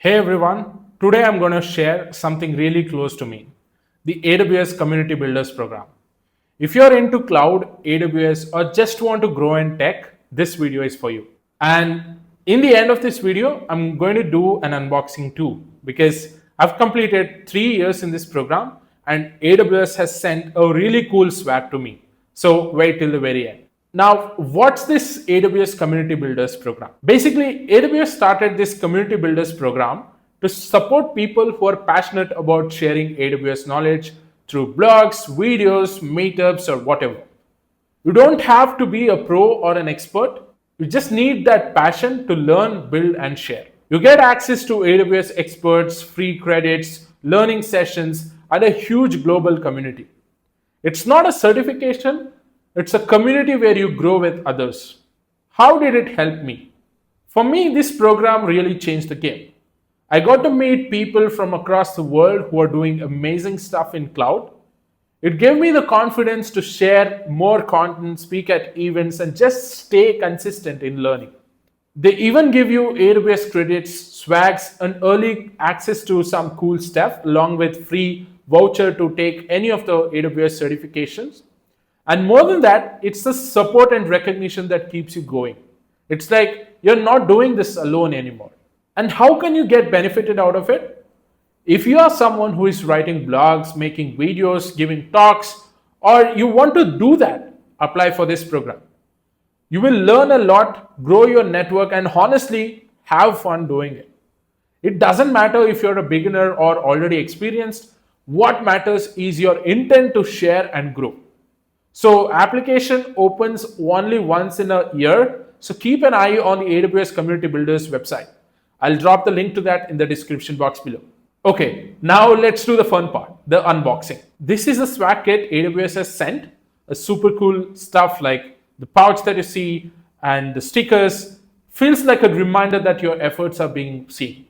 Hey everyone, today I'm going to share something really close to me, the AWS Community Builders Program. If you're into cloud, AWS, or just want to grow in tech, this video is for you. And in the end of this video, I'm going to do an unboxing too, because I've completed 3 years in this program and AWS has sent a really cool swag to me. So wait till the very end. Now, what's this AWS Community Builders Program? Basically, AWS started this Community Builders Program to support people who are passionate about sharing AWS knowledge through blogs, videos, meetups, or whatever. You don't have to be a pro or an expert. You just need that passion to learn, build, and share. You get access to AWS experts, free credits, learning sessions, and a huge global community. It's not a certification, it's a community where you grow with others. How did it help me? For me, this program really changed the game. I got to meet people from across the world who are doing amazing stuff in cloud. It gave me the confidence to share more content, speak at events, and just stay consistent in learning. They even give you AWS credits, swags, and early access to some cool stuff, along with free voucher to take any of the AWS certifications. And more than that, it's the support and recognition that keeps you going. It's like you're not doing this alone anymore. And how can you get benefited out of it? If you are someone who is writing blogs, making videos, giving talks, or you want to do that, apply for this program. You will learn a lot, grow your network, and honestly, have fun doing it. It doesn't matter if you're a beginner or already experienced. What matters is your intent to share and grow. So application opens only once in a year. So keep an eye on the AWS Community Builders website. I'll drop the link to that in the description box below. Okay, now let's do the fun part, the unboxing. This is a swag kit AWS has sent, a super cool stuff like the pouch that you see and the stickers. Feels like a reminder that your efforts are being seen.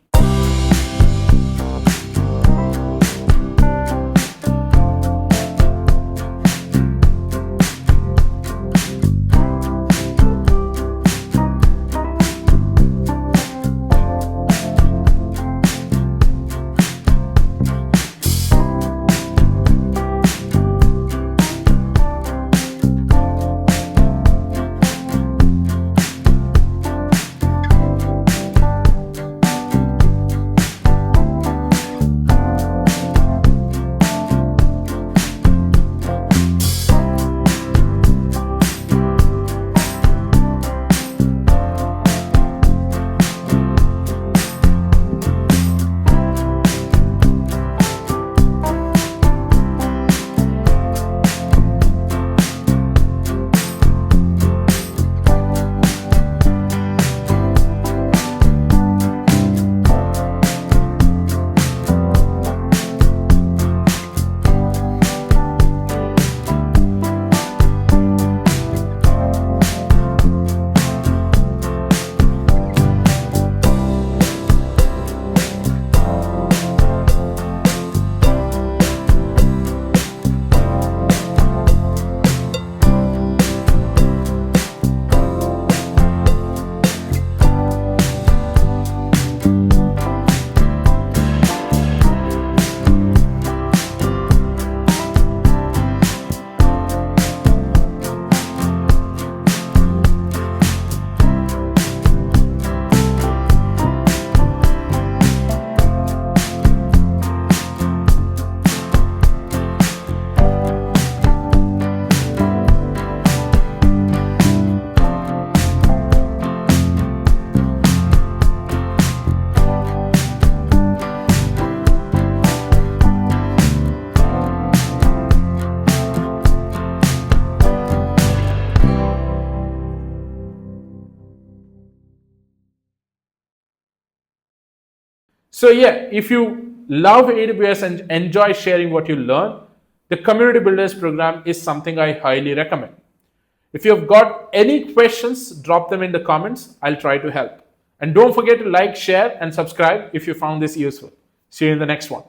So yeah, if you love AWS and enjoy sharing what you learn, the Community Builders Program is something I highly recommend. If you've got any questions, drop them in the comments. I'll try to help. And don't forget to like, share, and subscribe if you found this useful. See you in the next one.